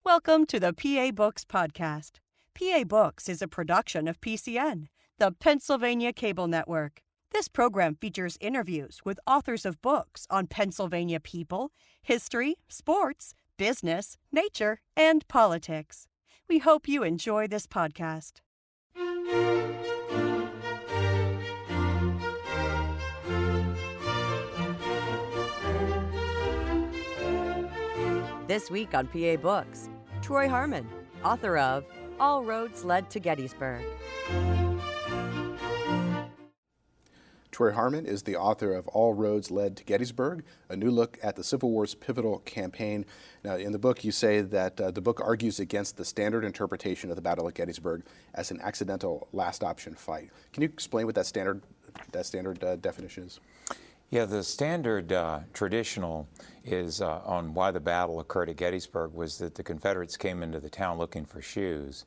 Welcome to the PA Books Podcast. PA Books is a production of PCN, the Pennsylvania Cable Network. This program features interviews with authors of books on Pennsylvania people, history, sports, business, nature, and politics. We hope you enjoy this podcast. This week on PA Books, Troy Harman, author of All Roads Led to Gettysburg. Troy Harman is the author of All Roads Led to Gettysburg, a new look at the Civil War's pivotal campaign. Now, in the book, you say that the book argues against the standard interpretation of the Battle of Gettysburg as an accidental last option fight. Can you explain what that standard definition is? Yeah, the standard traditional is on why the battle occurred at Gettysburg was that the Confederates came into the town looking for shoes.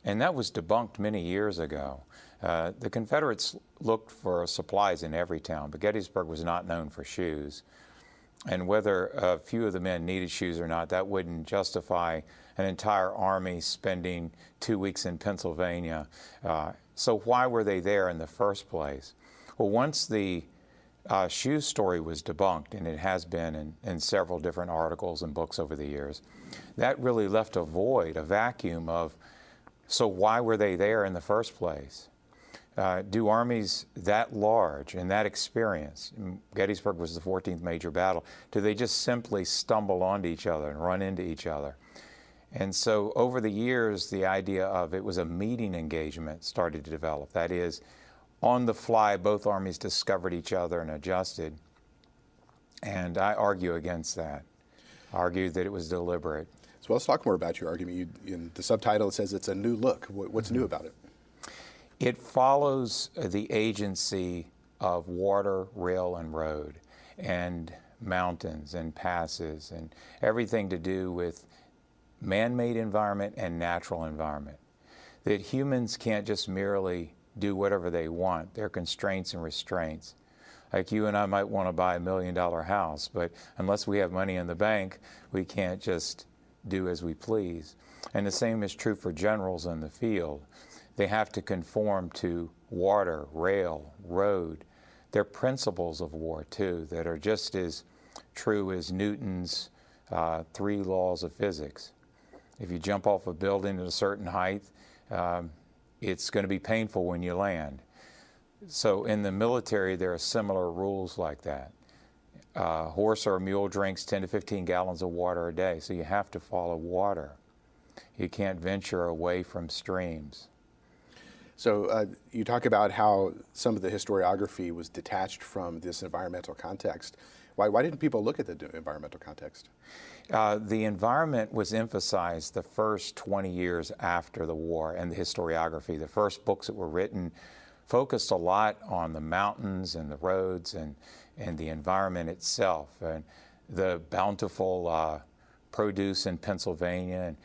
And that was debunked many years ago. The Confederates looked for supplies in every town, but Gettysburg was not known for shoes. And whether a few of the men needed shoes or not, that wouldn't justify an entire army spending 2 weeks in Pennsylvania. So why were they there in the first place? Well, once the shoe story was debunked, and it has been in several different articles and books over the years, that really left a void, a vacuum of, so why were they there in the first place? Do armies that large and that experienced, Gettysburg was the 14th major battle, do they just simply stumble onto each other and run into each other? And so over the years, the idea of it was a meeting engagement started to develop. That is, on the fly, both armies discovered each other and adjusted. And I argue against that. I argue that it was deliberate. So let's talk more about your argument. In the subtitle, it says it's a new look. What's new about it? It follows the agency of water, rail, and road, and mountains and passes, and everything to do with man-made environment and natural environment. That humans can't just merely do whatever they want. There are constraints and restraints. Like you and I might want to buy $1 million house, but unless we have money in the bank, we can't just do as we please. And the same is true for generals in the field. They have to conform to water, rail, road. They're principles of war, too, that are just as true as Newton's 3 laws of physics. If you jump off a building at a certain height, it's going to be painful when you land. So in the military, there are similar rules like that. Horse or mule drinks 10 to 15 gallons of water a day, so you have to follow water. You can't venture away from streams. So you talk about how some of the historiography was detached from this environmental context. Why didn't people look at the environmental context? The environment was emphasized the first 20 years after the war, and the historiography. The first books that were written focused a lot on the mountains and the roads and the environment itself, and the bountiful produce in Pennsylvania.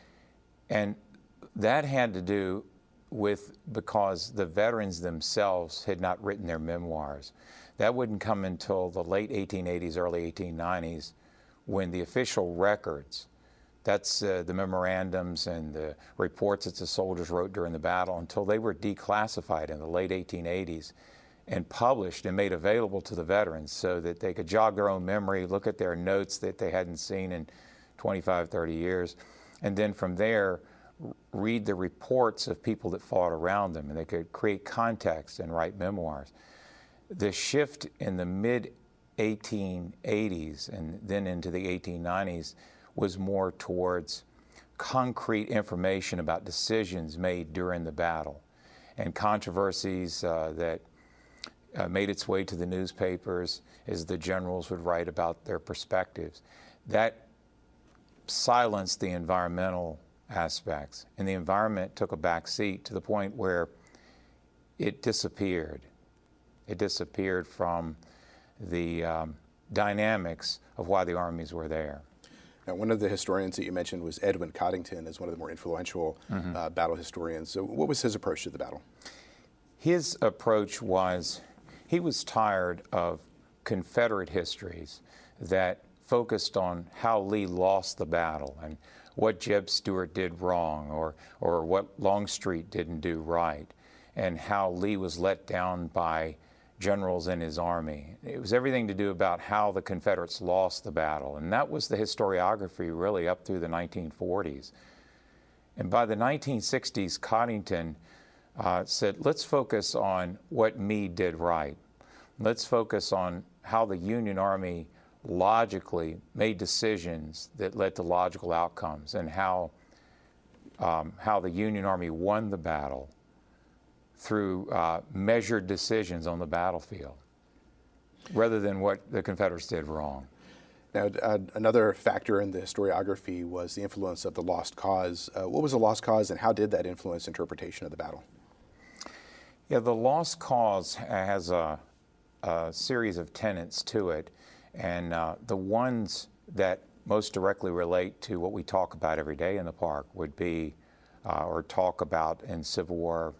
And that had to do with because the veterans themselves had not written their memoirs. That wouldn't come until the late 1880s, early 1890s, when the official records, that's the memorandums and the reports that the soldiers wrote during the battle, until they were declassified in the late 1880s and published and made available to the veterans so that they could jog their own memory, look at their notes that they hadn't seen in 25, 30 years, and then from there, read the reports of people that fought around them, and they could create context and write memoirs. The shift in the mid-1880s and then into the 1890s was more towards concrete information about decisions made during the battle and controversies that made its way to the newspapers as the generals would write about their perspectives. That silenced the environmental aspects, and the environment took a back seat to the point where it disappeared. It disappeared from the dynamics of why the armies were there. Now, one of the historians that you mentioned was Edwin Coddington, as one of the more influential battle historians. So what was his approach to the battle? His approach was, he was tired of Confederate histories that focused on how Lee lost the battle and what Jeb Stuart did wrong or what Longstreet didn't do right, and how Lee was let down by generals in his army. It was everything to do about how the Confederates lost the battle, and that was the historiography really up through the 1940s. And by the 1960s, Coddington said, let's focus on what Meade did right. Let's focus on how the Union Army logically made decisions that led to logical outcomes, and how the Union Army won the battle through measured decisions on the battlefield, rather than what the Confederates did wrong. Now, another factor in the historiography was the influence of the lost cause. What was the lost cause, and how did that influence interpretation of the battle? Yeah, the lost cause has a series of tenets to it, and the ones that most directly relate to what we talk about every day in the park would be, or talk about in Civil War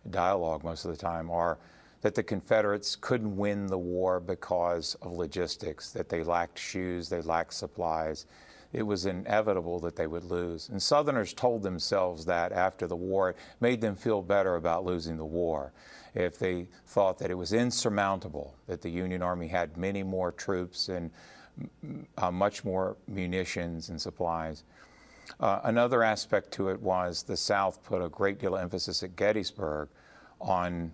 dialogue most of the time, are that the Confederates couldn't win the war because of logistics, that they lacked shoes, they lacked supplies. It was inevitable that they would lose. And Southerners told themselves that after the war. It made them feel better about losing the war. If they thought that it was insurmountable, that the Union Army had many more troops and much more munitions and supplies. Another aspect to it was the South put a great deal of emphasis at Gettysburg on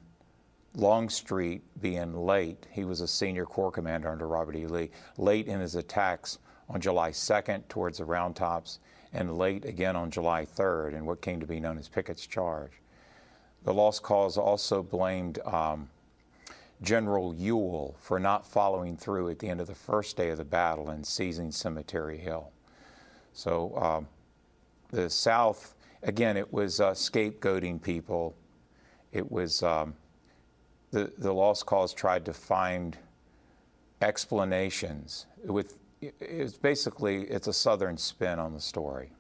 Longstreet being late. He was a senior corps commander under Robert E. Lee, late in his attacks on July 2nd towards the Round Tops, and late again on July 3rd in what came to be known as Pickett's Charge. The lost cause also blamed General Ewell for not following through at the end of the first day of the battle and seizing Cemetery Hill. So the South, again, it was scapegoating people. It was the lost cause tried to find explanations. It's basically, it's a Southern spin on the story.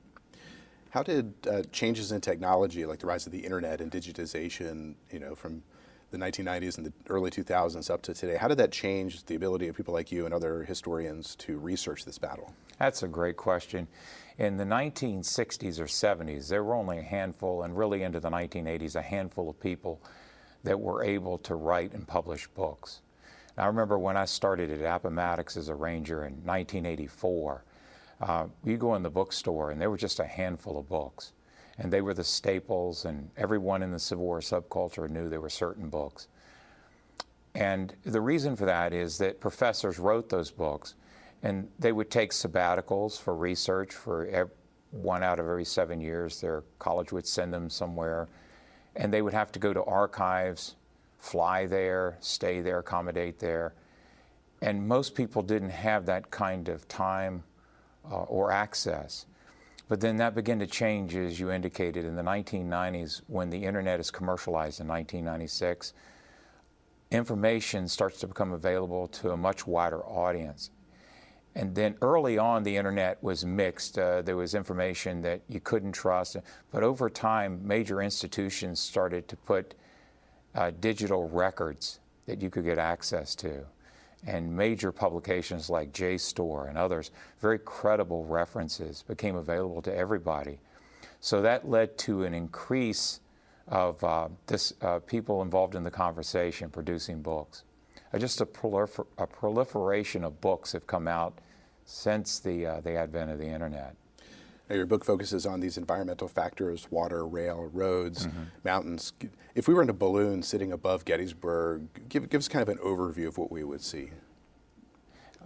How did changes in technology, like the rise of the internet and digitization, from the 1990s and the early 2000s up to today, how did that change the ability of people like you and other historians to research this battle? That's a great question. In the 1960s or 70s, there were only a handful, and really into the 1980s, a handful of people that were able to write and publish books. I remember when I started at Appomattox as a ranger in 1984, you go in the bookstore and there were just a handful of books, and they were the staples, and everyone in the Civil War subculture knew there were certain books. And the reason for that is that professors wrote those books, and they would take sabbaticals for research for 1 out of every 7 years. Their college would send them somewhere, and they would have to go to archives, fly there, stay there, accommodate there. And most people didn't have that kind of time or access. But then that began to change, as you indicated, in the 1990s when the internet is commercialized in 1996. Information starts to become available to a much wider audience. And then early on, the internet was mixed. There was information that you couldn't trust. But over time, major institutions started to put digital records that you could get access to. And major publications like JSTOR and others, very credible references, became available to everybody. So that led to an increase of people involved in the conversation producing books. Just a proliferation of books have come out since the advent of the internet. Now, your book focuses on these environmental factors: water, rail, roads, mountains. If we were in a balloon sitting above Gettysburg, give us kind of an overview of what we would see.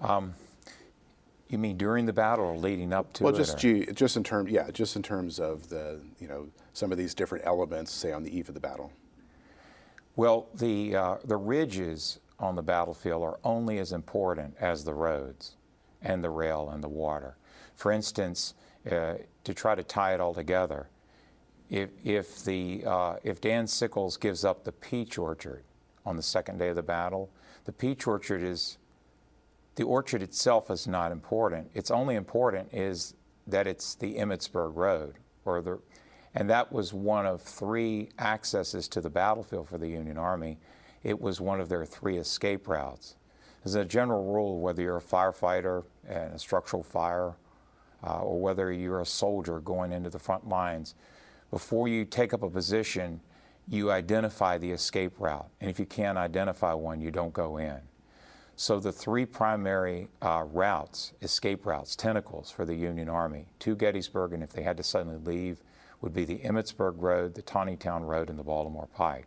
You mean during the battle or leading up to it? Well, just in terms of the some of these different elements, say on the eve of the battle. Well, the ridges on the battlefield are only as important as the roads and the rail and the water. For instance, to try to tie it all together, if Dan Sickles gives up the peach orchard on the second day of the battle, the peach orchard the orchard itself is not important. It's only important is that it's the Emmitsburg Road, and that was one of 3 accesses to the battlefield for the Union Army. It was one of their 3 escape routes. As a general rule, whether you're a firefighter and a structural fire or whether you're a soldier going into the front lines, before you take up a position, you identify the escape route. And if you can't identify one, you don't go in. So the three primary routes, escape routes, tentacles for the Union Army to Gettysburg, and if they had to suddenly leave, would be the Emmitsburg Road, the Taneytown Road, and the Baltimore Pike.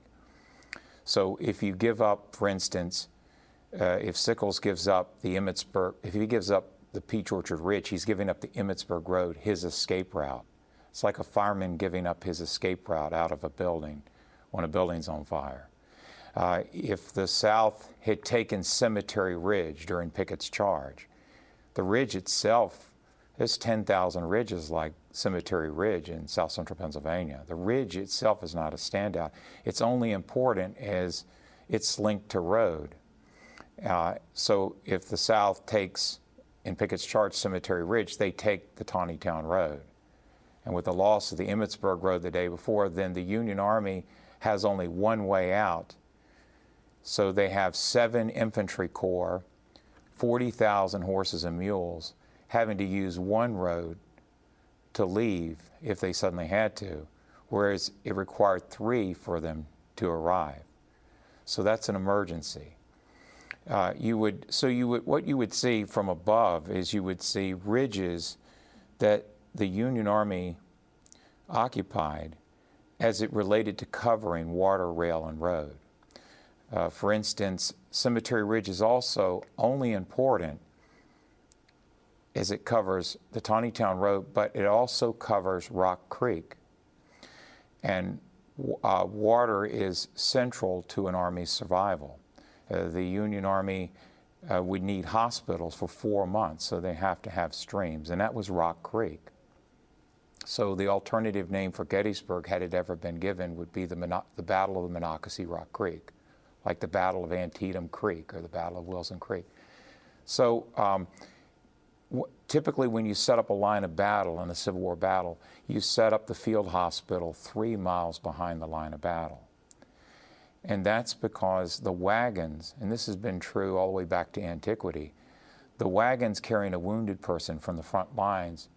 So if you give up, for instance, if Sickles gives up the Emmitsburg, if he gives up the Peach Orchard Ridge, he's giving up the Emmitsburg Road, his escape route. It's like a fireman giving up his escape route out of a building when a building's on fire. If the South had taken Cemetery Ridge during Pickett's charge, the ridge itself, there's 10,000 ridges like Cemetery Ridge in south central Pennsylvania. The ridge itself is not a standout. It's only important as it's linked to road. So if the South takes, in Pickett's charge, Cemetery Ridge, they take the Taneytown Road. And with the loss of the Emmitsburg Road the day before, then the Union Army has only one way out. So they have 7 infantry corps, 40,000 horses and mules, having to use one road to leave if they suddenly had to, whereas it required 3 for them to arrive. So that's an emergency. What you would see from above is you would see ridges that the Union Army occupied as it related to covering water, rail, and road. For instance, Cemetery Ridge is also only important as it covers the Taneytown Road, but it also covers Rock Creek. And water is central to an Army's survival. The Union Army would need hospitals for 4 months, so they have to have streams, and that was Rock Creek. So the alternative name for Gettysburg, had it ever been given, would be the Battle of the Monocacy Rock Creek, like the Battle of Antietam Creek or the Battle of Wilson Creek. So typically when you set up a line of battle in a Civil War battle, you set up the field hospital 3 miles behind the line of battle. And that's because the wagons, and this has been true all the way back to antiquity, the wagons carrying a wounded person from the front lines,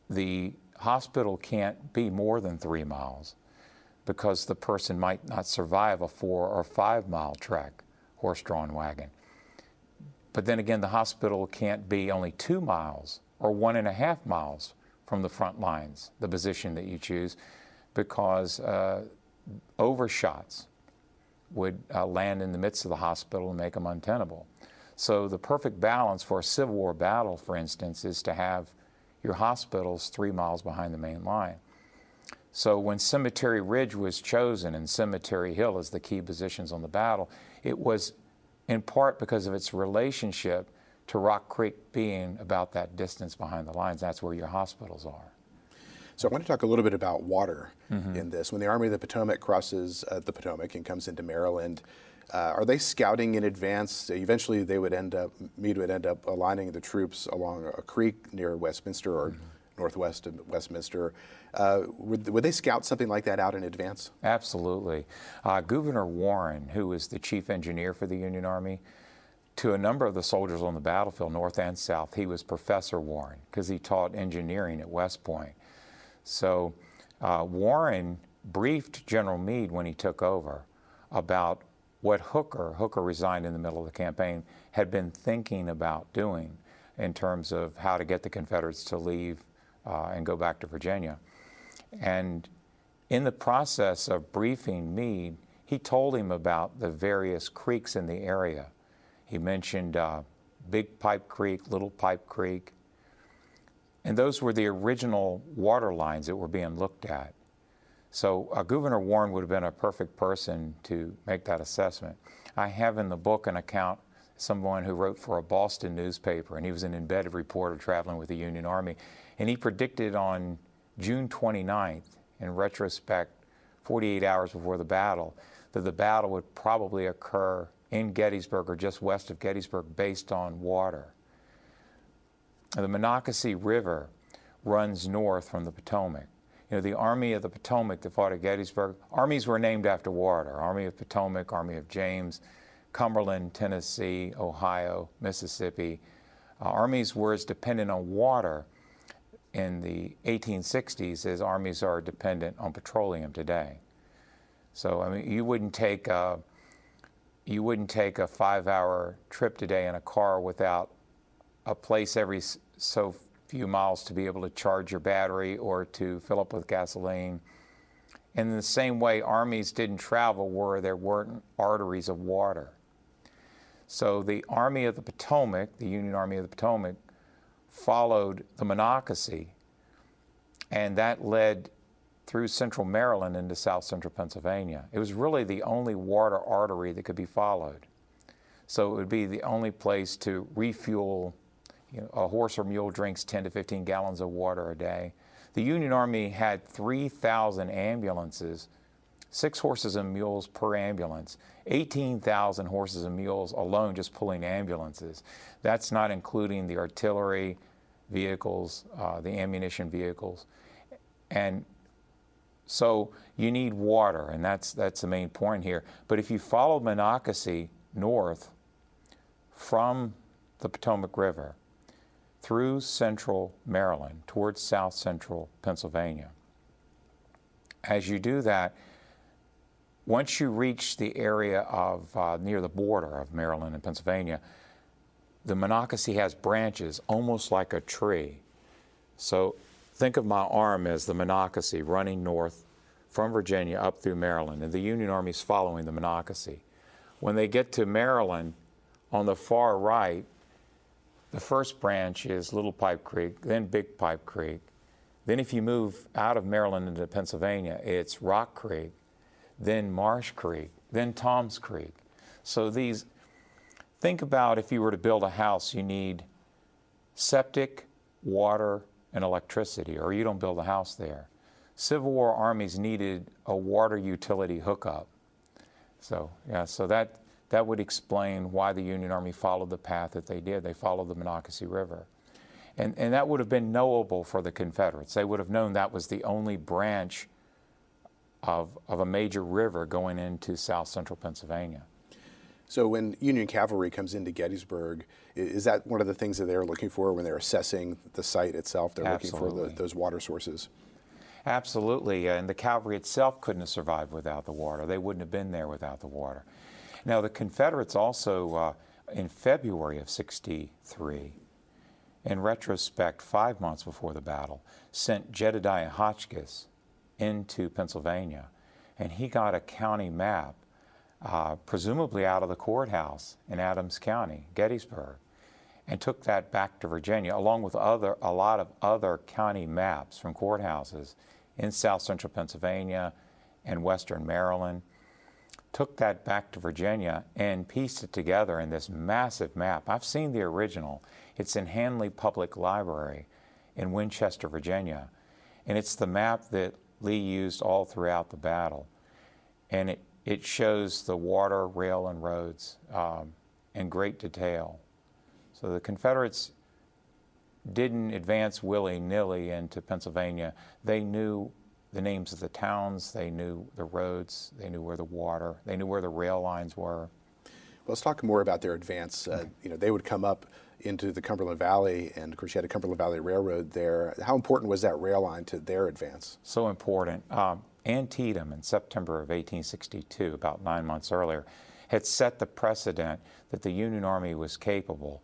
the hospital can't be more than 3 miles because the person might not survive a 4 or 5 mile trek, horse-drawn wagon. But then again, the hospital can't be only 2 miles or 1.5 miles from the front lines, the position that you choose, because overshots would land in the midst of the hospital and make them untenable. So the perfect balance for a Civil War battle, for instance, is to have your hospitals 3 miles behind the main line. So when Cemetery Ridge was chosen and Cemetery Hill as the key positions on the battle, it was in part because of its relationship to Rock Creek being about that distance behind the lines. That's where your hospitals are. So I want to talk a little bit about water in this. When the Army of the Potomac crosses the Potomac and comes into Maryland, are they scouting in advance? Eventually Meade would end up aligning the troops along a creek near Westminster or northwest of Westminster. Would they scout something like that out in advance? Absolutely. Gouverneur Warren, who was the chief engineer for the Union Army, to a number of the soldiers on the battlefield, north and south, he was Professor Warren because he taught engineering at West Point. So Warren briefed General Meade when he took over about what Hooker resigned in the middle of the campaign, had been thinking about doing in terms of how to get the Confederates to leave and go back to Virginia. And in the process of briefing Meade, he told him about the various creeks in the area. He mentioned Big Pipe Creek, Little Pipe Creek, and those were the original water lines that were being looked at. So Gouverneur Warren would have been a perfect person to make that assessment. I have in the book an account, someone who wrote for a Boston newspaper, and he was an embedded reporter traveling with the Union Army, and he predicted on June 29th, in retrospect, 48 hours before the battle, that the battle would probably occur in Gettysburg or just west of Gettysburg based on water. The Monocacy River runs north from the Potomac. You know, the Army of the Potomac that fought at Gettysburg, armies were named after water. Army of Potomac, Army of James, Cumberland, Tennessee, Ohio, Mississippi. Armies were as dependent on water in the 1860s as armies are dependent on petroleum today. So, I mean, you wouldn't take a 5-hour trip today in a car without a place every so few miles to be able to charge your battery or to fill up with gasoline. And in the same way, armies didn't travel where there weren't arteries of water. So the Army of the Potomac, the Union Army of the Potomac, followed the Monocacy, and that led through central Maryland into south central Pennsylvania. It was really the only water artery that could be followed. So it would be the only place to refuel. You know, a horse or mule drinks 10 to 15 gallons of water a day. The Union Army had 3,000 ambulances, 6 horses and mules per ambulance, 18,000 horses and mules alone just pulling ambulances. That's not including the artillery vehicles, the ammunition vehicles. And so you need water, and that's the main point here. But if you follow Monocacy north from the Potomac River through central Maryland towards south central Pennsylvania, as you do that, once you reach the area of near the border of Maryland and Pennsylvania, the Monocacy has branches almost like a tree. So think of my arm as the Monocacy running north from Virginia up through Maryland, and the Union Army's following the Monocacy. When they get to Maryland, on the far right, the first branch is Little Pipe Creek, then Big Pipe Creek. Then if you move out of Maryland into Pennsylvania, it's Rock Creek, then Marsh Creek, then Tom's Creek. So think about if you were to build a house, you need septic, water, and electricity, or you don't build a house there. Civil War armies needed a water utility hookup. So, yeah, so that would explain why the Union Army followed the path that they did. They followed the Monocacy River. And that would have been knowable for the Confederates. They would have known that was the only branch of a major river going into south central Pennsylvania. So when Union cavalry comes into Gettysburg, is that one of the things that they're looking for when they're assessing the site itself? They're Absolutely. looking for those water sources? Absolutely, and the cavalry itself couldn't have survived without the water. They wouldn't have been there without the water. Now, the Confederates also, in February of '63, in retrospect, 5 months before the battle, sent Jedediah Hotchkiss into Pennsylvania, and he got a county map, presumably out of the courthouse in Adams County, Gettysburg, and took that back to Virginia, along with a lot of other county maps from courthouses in south central Pennsylvania and western Maryland. Took that back to Virginia and pieced it together in this massive map. I've seen the original. It's in Hanley Public Library in Winchester, Virginia. And it's the map that Lee used all throughout the battle. And it shows the water, rail, and roads in great detail. So the Confederates didn't advance willy-nilly into Pennsylvania. They knew the names of the towns, they knew the roads, they knew where the water, they knew where the rail lines were. Well, let's talk more about their advance. They would come up into the Cumberland Valley, and of course you had a Cumberland Valley Railroad there. How important was that rail line to their advance? So important. Antietam in September of 1862, about 9 months earlier, had set the precedent that the Union Army was capable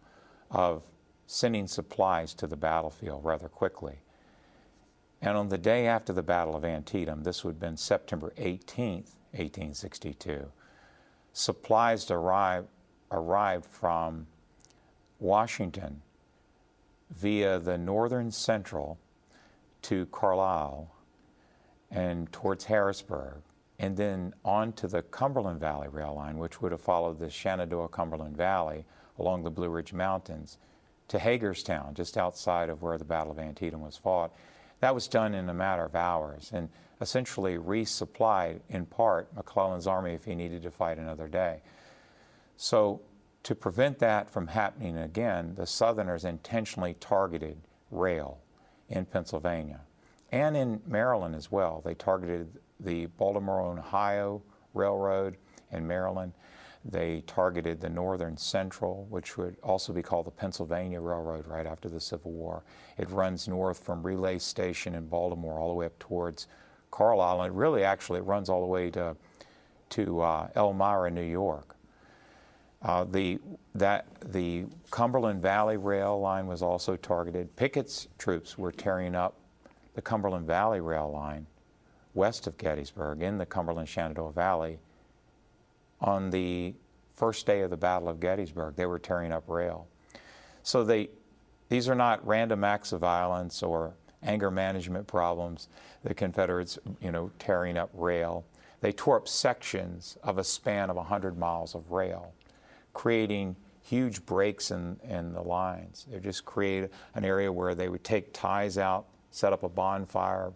of sending supplies to the battlefield rather quickly. And on the day after the Battle of Antietam, this would have been September 18th, 1862, supplies arrived from Washington via the Northern Central to Carlisle and towards Harrisburg, and then on to the Cumberland Valley rail line, which would have followed the Shenandoah-Cumberland Valley along the Blue Ridge Mountains to Hagerstown, just outside of where the Battle of Antietam was fought. That was done in a matter of hours and essentially resupplied, in part, McClellan's army if he needed to fight another day. So to prevent that from happening again, the Southerners intentionally targeted rail in Pennsylvania and in Maryland as well. They targeted the Baltimore, Ohio Railroad in Maryland. They targeted the Northern Central, which would also be called the Pennsylvania Railroad right after the Civil War. It runs north from Relay Station in Baltimore all the way up towards Carlisle, and it runs all the way to Elmira, New York. The Cumberland Valley Rail line was also targeted. Pickett's troops were tearing up the Cumberland Valley Rail line west of Gettysburg in the Cumberland-Shenandoah Valley. On the first day of the Battle of Gettysburg, they were tearing up rail. So these are not random acts of violence or anger management problems, the Confederates, tearing up rail. They tore up sections of a span of 100 miles of rail, creating huge breaks in the lines. They just created an area where they would take ties out, set up a bonfire,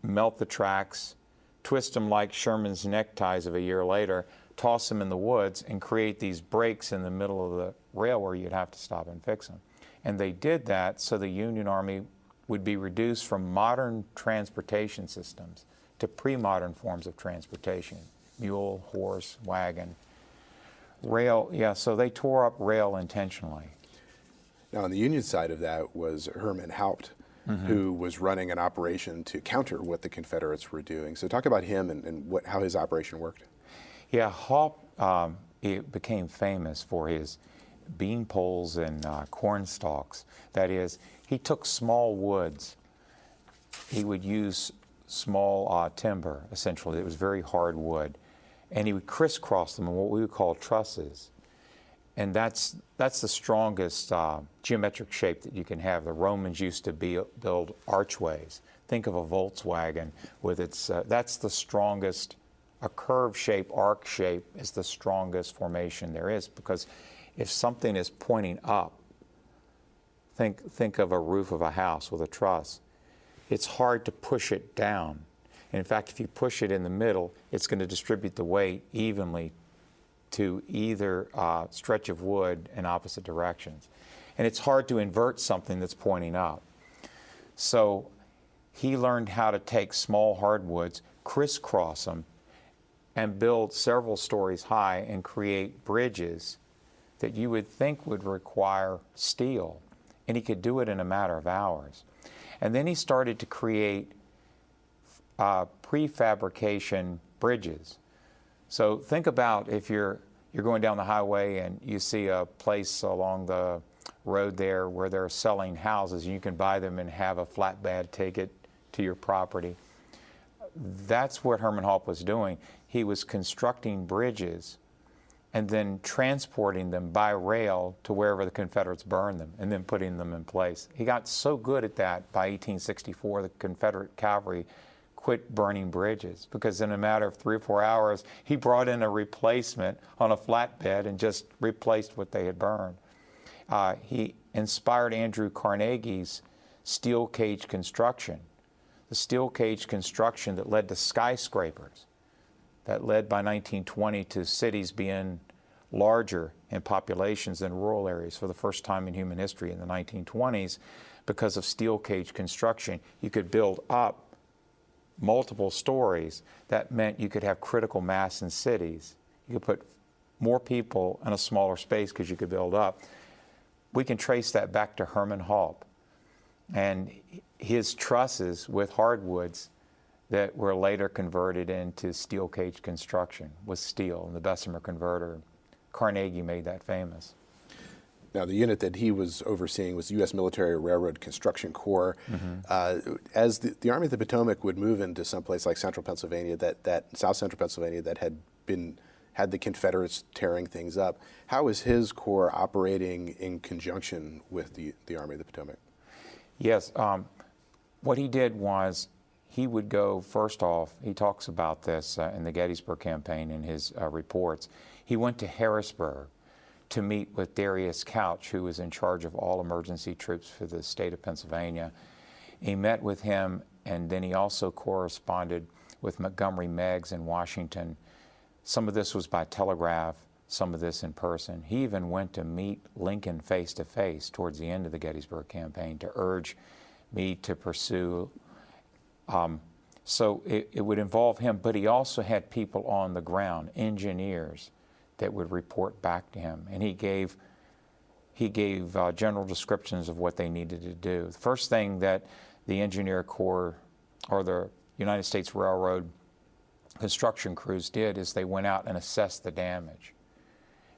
melt the tracks, twist them like Sherman's neckties of a year later, toss them in the woods, and create these breaks in the middle of the rail where you'd have to stop and fix them. And they did that so the Union Army would be reduced from modern transportation systems to pre-modern forms of transportation: mule, horse, wagon. Rail, so they tore up rail intentionally. Now, on the Union side of that was Herman Haupt, who was running an operation to counter what the Confederates were doing. So talk about him and how his operation worked. Yeah, Haupt became famous for his bean poles and corn stalks. That is, he took small woods. He would use small timber, essentially. It was very hard wood. And he would crisscross them in what we would call trusses. And that's the strongest geometric shape that you can have. The Romans used to build archways. Think of a Volkswagen with its, that's the strongest, a curve shape, arc shape is the strongest formation there is, because if something is pointing up, think of a roof of a house with a truss, it's hard to push it down. And in fact, if you push it in the middle, it's going to distribute the weight evenly to either stretch of wood in opposite directions. And it's hard to invert something that's pointing up. So he learned how to take small hardwoods, crisscross them, and build several stories high and create bridges that you would think would require steel. And he could do it in a matter of hours. And then he started to create prefabrication bridges. So think about if you're going down the highway and you see a place along the road there where they're selling houses, and you can buy them and have a flatbed take it to your property. That's what Herman Haupt was doing. He was constructing bridges and then transporting them by rail to wherever the Confederates burned them, and then putting them in place. He got so good at that by 1864, the Confederate cavalry quit burning bridges, because in a matter of 3 or 4 hours, he brought in a replacement on a flatbed and just replaced what they had burned. He inspired Andrew Carnegie's steel cage construction, the steel cage construction that led to skyscrapers, that led by 1920 to cities being larger in populations than rural areas for the first time in human history in the 1920s. Because of steel cage construction, you could build up multiple stories. That meant you could have critical mass in cities. You could put more people in a smaller space because you could build up. We can trace that back to Herman Haupt and his trusses with hardwoods that were later converted into steel cage construction with steel and the Bessemer converter. Carnegie made that famous. Now, the unit that he was overseeing was the U.S. Military Railroad Construction Corps. As the Army of the Potomac would move into someplace like central Pennsylvania, that South Central Pennsylvania that had the Confederates tearing things up, how was his corps operating in conjunction with the Army of the Potomac? Yes, what he did was he would go, first off, he talks about this in the Gettysburg campaign in his reports. He went to Harrisburg to meet with Darius Couch, who was in charge of all emergency troops for the state of Pennsylvania. He met with him, and then he also corresponded with Montgomery Meigs in Washington. Some of this was by telegraph, some of this in person. He even went to meet Lincoln face-to-face towards the end of the Gettysburg campaign to urge me to pursue So it would involve him, but he also had people on the ground, engineers, that would report back to him. And he gave general descriptions of what they needed to do. The first thing that the Engineer Corps or the United States Railroad construction crews did is they went out and assessed the damage.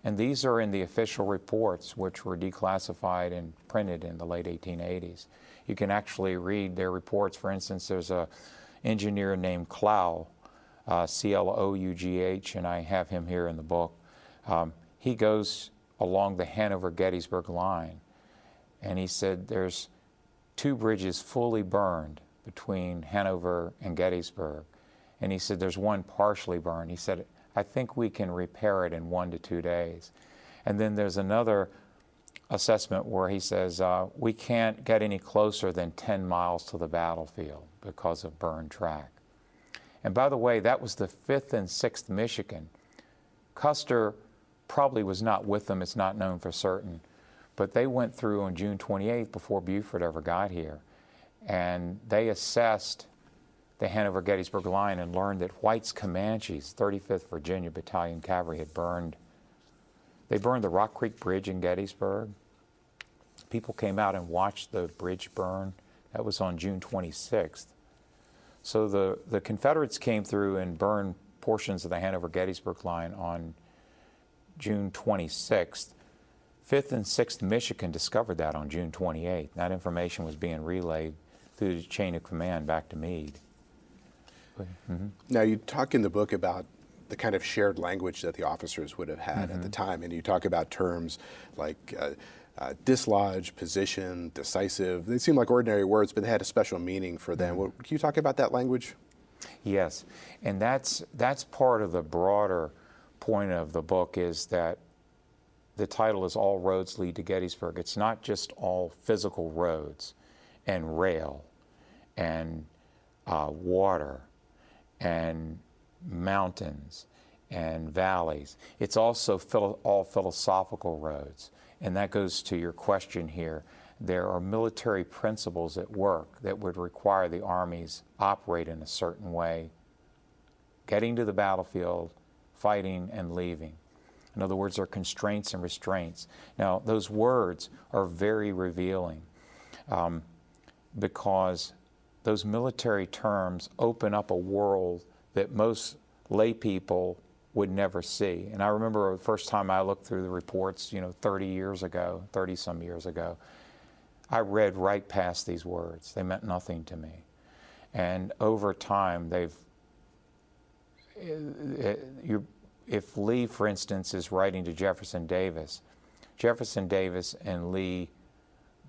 And these are in the official reports, which were declassified and printed in the late 1880s. You can actually read their reports. For instance, there's an engineer named Clough, C-L-O-U-G-H, and I have him here in the book. He goes along the Hanover-Gettysburg line, and he said there's 2 bridges fully burned between Hanover and Gettysburg. And he said there's one partially burned. He said, I think we can repair it in 1 to 2 days. And then there's another assessment where he says, we can't get any closer than 10 miles to the battlefield because of burned track. And by the way, that was the 5th and 6th Michigan. Custer probably was not with them, it's not known for certain, but they went through on June 28th before Buford ever got here, and they assessed the Hanover-Gettysburg line and learned that White's Comanches, 35th Virginia Battalion Cavalry, had burned the Rock Creek Bridge in Gettysburg. People came out and watched the bridge burn. That was on June 26th. So the Confederates came through and burned portions of the Hanover-Gettysburg line on June 26th. 5th and 6th Michigan discovered that on June 28th. That information was being relayed through the chain of command back to Meade. Now, you talk in the book about the kind of shared language that the officers would have had at the time, and you talk about terms like dislodge, position, decisive. They seem like ordinary words, but they had a special meaning for them. Can you talk about that language? Yes, and that's part of the broader point of the book, is that the title is All Roads Lead to Gettysburg. It's not just all physical roads and rail and water and mountains and valleys. It's also all philosophical roads. And that goes to your question here. There are military principles at work that would require the armies operate in a certain way, getting to the battlefield, fighting, and leaving. In other words, there are constraints and restraints. Now, those words are very revealing because those military terms open up a world that most lay people would never see. And I remember the first time I looked through the reports, 30 years ago, 30-some years ago, I read right past these words. They meant nothing to me. And over time, if Lee, for instance, is writing to Jefferson Davis and Lee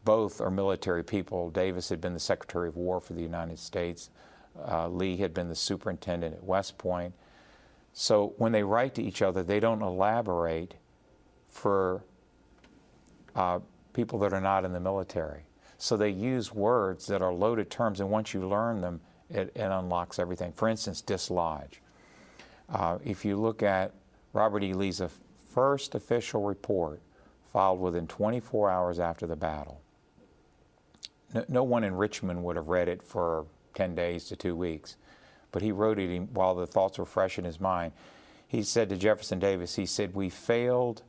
both are military people. Davis had been the Secretary of War for the United States. Lee had been the superintendent at West Point. So when they write to each other, they don't elaborate for people that are not in the military. So they use words that are loaded terms, and once you learn them, it unlocks everything. For instance, dislodge. If you look at Robert E. Lee's first official report, filed within 24 hours after the battle, no one in Richmond would have read it for 10 days to 2 weeks, but he wrote it while the thoughts were fresh in his mind. He said to Jefferson Davis, he said, "We failed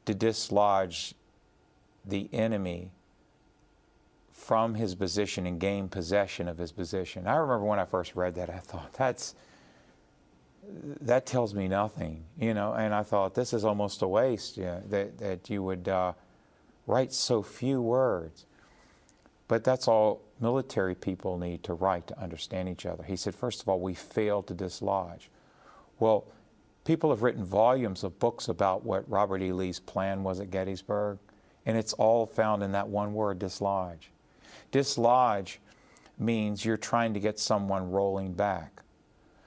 to dislodge the enemy from his position and gain possession of his position." I remember when I first read that, I thought, that tells me nothing, and I thought, this is almost a waste, that you would write so few words. But that's all military people need to write to understand each other. He said, first of all, we failed to dislodge. Well, people have written volumes of books about what Robert E. Lee's plan was at Gettysburg, and it's all found in that one word, dislodge. Dislodge means you're trying to get someone rolling back.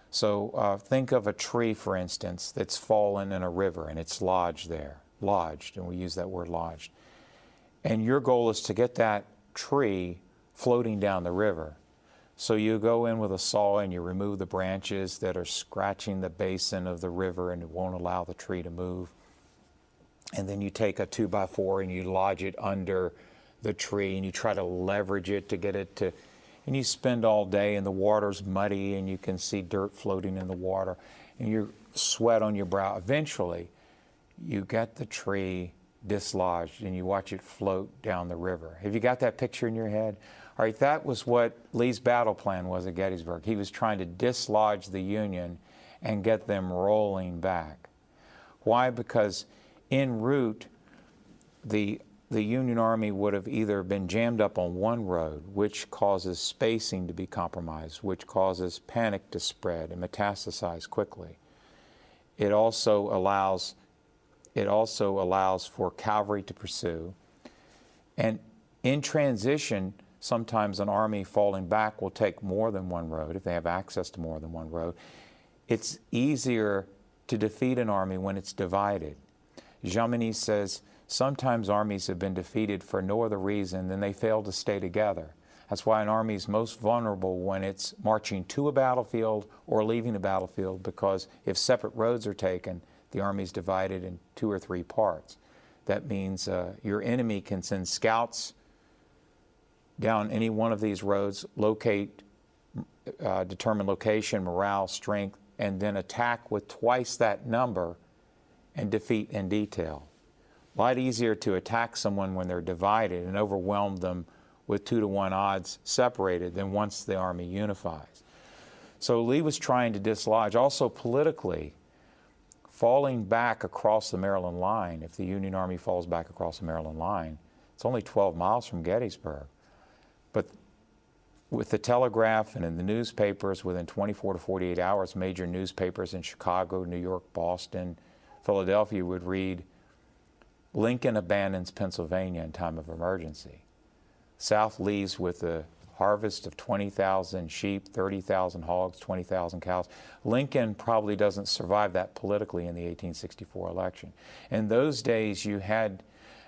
So think of a tree, for instance, that's fallen in a river and it's lodged there, and we use that word lodged. And your goal is to get that tree floating down the river. So you go in with a saw and you remove the branches that are scratching the basin of the river and it won't allow the tree to move. And then you take a 2x4 and you lodge it under the tree and you try to leverage it to get it to, and you spend all day and the water's muddy and you can see dirt floating in the water and you sweat on your brow. Eventually, you get the tree dislodged and you watch it float down the river. Have you got that picture in your head? All right, that was what Lee's battle plan was at Gettysburg. He was trying to dislodge the Union and get them rolling back. Why? Because en route, the Union Army would have either been jammed up on one road, which causes spacing to be compromised, which causes panic to spread and metastasize quickly. It also allows for cavalry to pursue. And in transition, sometimes an army falling back will take more than one road if they have access to more than one road. It's easier to defeat an army when it's divided. Jomini says, sometimes armies have been defeated for no other reason than they failed to stay together. That's why an army is most vulnerable when it's marching to a battlefield or leaving a battlefield, because if separate roads are taken, the army is divided in 2 or 3 parts. That means your enemy can send scouts down any one of these roads, locate, determine location, morale, strength, and then attack with twice that number and defeat in detail. A lot easier to attack someone when they're divided and overwhelm them with 2-to-1 odds separated than once the army unifies. So Lee was trying to dislodge. Also politically, falling back across the Maryland line, if the Union Army falls back across the Maryland line, it's only 12 miles from Gettysburg. But with the telegraph and in the newspapers, within 24 to 48 hours, major newspapers in Chicago, New York, Boston, Philadelphia would read, "Lincoln abandons Pennsylvania in time of emergency." South leaves with a harvest of 20,000 sheep, 30,000 hogs, 20,000 cows. Lincoln probably doesn't survive that politically in the 1864 election. In those days, you had,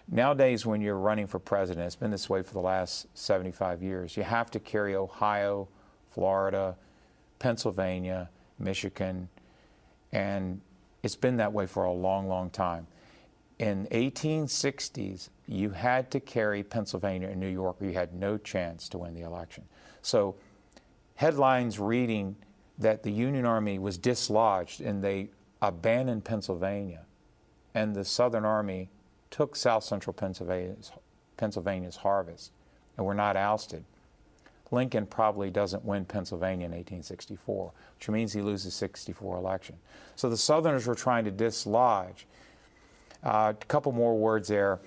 nowadays when you're running for president, it's been this way for the last 75 years, you have to carry Ohio, Florida, Pennsylvania, Michigan, and it's been that way for a long, long time. In 1860s, you had to carry Pennsylvania and New York, or you had no chance to win the election. So headlines reading that the Union Army was dislodged and they abandoned Pennsylvania, and the Southern Army took South Central Pennsylvania's harvest and were not ousted. Lincoln probably doesn't win Pennsylvania in 1864, which means he loses the 64 election. So the Southerners were trying to dislodge. A couple more words there.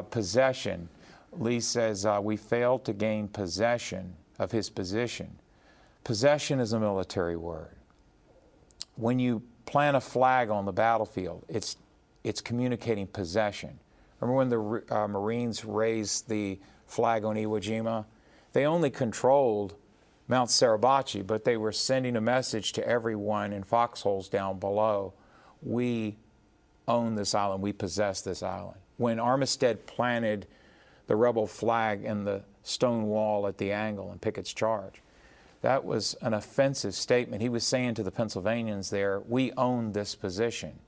Possession. Lee says, we failed to gain possession of his position. Possession is a military word. When you plant a flag on the battlefield, it's communicating possession. Remember when the Marines raised the flag on Iwo Jima? They only controlled Mount Suribachi, but they were sending a message to everyone in foxholes down below. We own this island, we possess this island. When Armistead planted the rebel flag in the stone wall at the angle in Pickett's charge, that was an offensive statement. He was saying to the Pennsylvanians there, we own this position.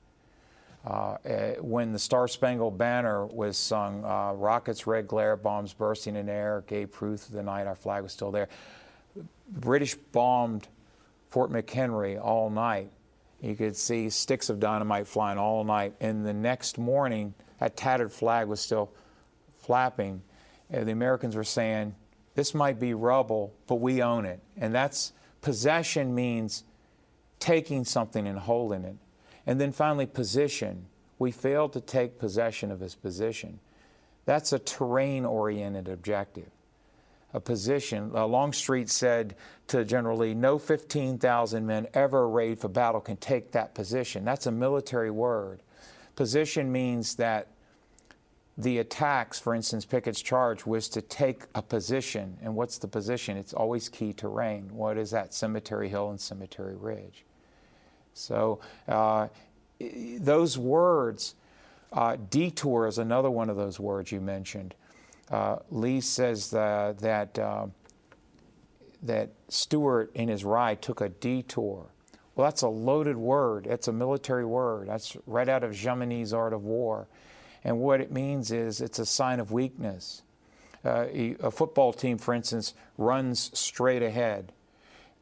When the Star-Spangled Banner was sung, rockets, red glare, bombs bursting in air, gave proof of the night our flag was still there. The British bombed Fort McHenry all night. You could see sticks of dynamite flying all night. And the next morning, that tattered flag was still flapping. The Americans were saying, this might be rubble, but we own it. And that's, possession means taking something and holding it. And then finally, position. We failed to take possession of his position. That's a terrain-oriented objective. A position. Longstreet said to General Lee, no 15,000 men ever arrayed for battle can take that position. That's a military word. Position means that the attacks, for instance, Pickett's charge was to take a position. And what's the position? It's always key terrain. What is that? Cemetery Hill and Cemetery Ridge. So those words, detour is another one of those words you mentioned. Lee says that Stuart in his ride took a detour. Well, that's a loaded word. It's a military word. That's right out of Jomini's Art of War. And what it means is it's a sign of weakness. A football team, for instance, runs straight ahead.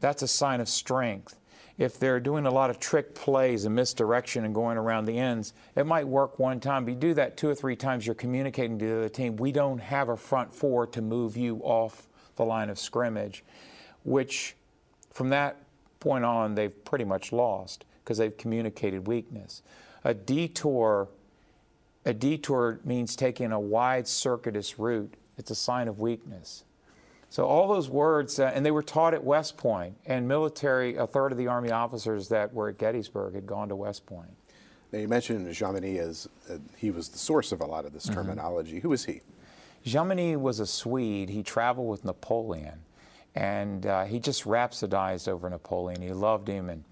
That's a sign of strength. If they're doing a lot of trick plays and misdirection and going around the ends, it might work one time, but you do that 2 or 3 times, you're communicating to the other team, we don't have a front four to move you off the line of scrimmage, which from that point on, they've pretty much lost because they've communicated weakness. A detour means taking a wide circuitous route. It's a sign of weakness. So all those words, and they were taught at West Point, and a third of the Army officers that were at Gettysburg had gone to West Point. Now you mentioned Jomini as he was the source of a lot of this terminology. Who was he? Jomini was a Swede. He traveled with Napoleon, and he just rhapsodized over Napoleon. He loved him,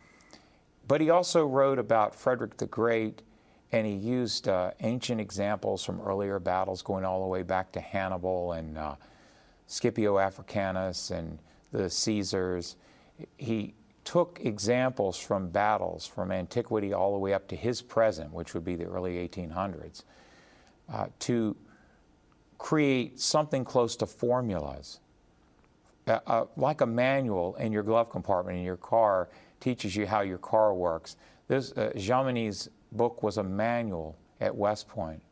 but he also wrote about Frederick the Great, and he used ancient examples from earlier battles going all the way back to Hannibal and Scipio Africanus and the Caesars. He took examples from battles from antiquity all the way up to his present, which would be the early 1800s, to create something close to formulas. Like a manual in your glove compartment in your car teaches you how your car works. Jomini's book was a manual at West Point.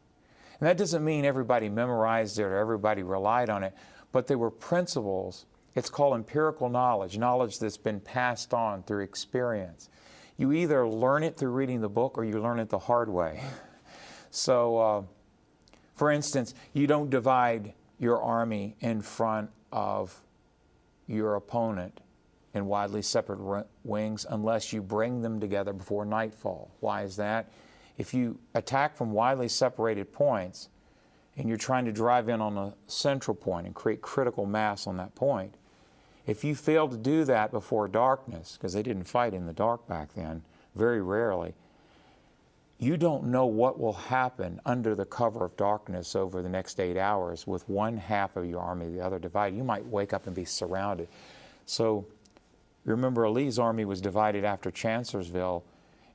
And that doesn't mean everybody memorized it or everybody relied on it, but they were principles. It's called empirical knowledge, knowledge that's been passed on through experience. You either learn it through reading the book or you learn it the hard way. So, for instance, you don't divide your army in front of your opponent in widely separate wings unless you bring them together before nightfall. Why is that? If you attack from widely separated points and you're trying to drive in on a central point and create critical mass on that point, if you fail to do that before darkness, because they didn't fight in the dark back then, very rarely, you don't know what will happen under the cover of darkness over the next 8 hours with one half of your army, the other divided. You might wake up and be surrounded. So remember, Lee's army was divided after Chancellorsville,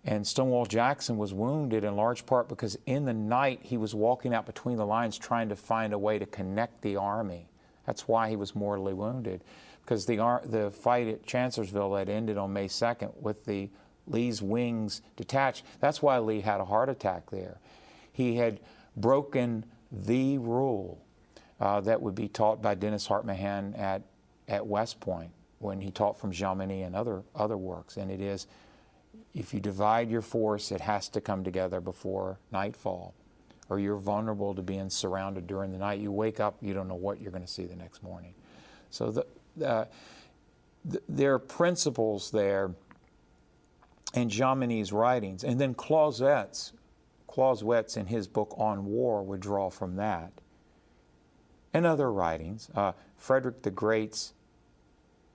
and Stonewall Jackson was wounded in large part because in the night he was walking out between the lines trying to find a way to connect the army. That's why he was mortally wounded, because the fight at Chancellorsville had ended on May 2nd with Lee's wings detached. That's why Lee had a heart attack there. He had broken the rule that would be taught by Dennis Hartman at West Point when he taught from Jomini and other works, and it is, if you divide your force, it has to come together before nightfall, or you're vulnerable to being surrounded during the night. You wake up, you don't know what you're going to see the next morning. So there are principles there in Jomini's writings, and then Clausette's in his book On War would draw from that, and other writings. Frederick the Great's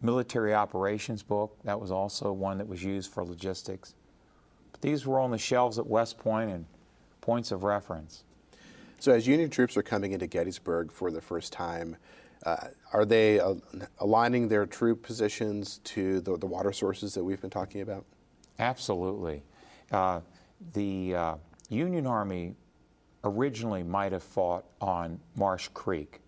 military operations book, that was also one that was used for logistics. But these were on the shelves at West Point and points of reference. So as Union troops are coming into Gettysburg for the first time, are they aligning their troop positions to the water sources that we've been talking about? Absolutely. The Union Army originally might have fought on Marsh Creek,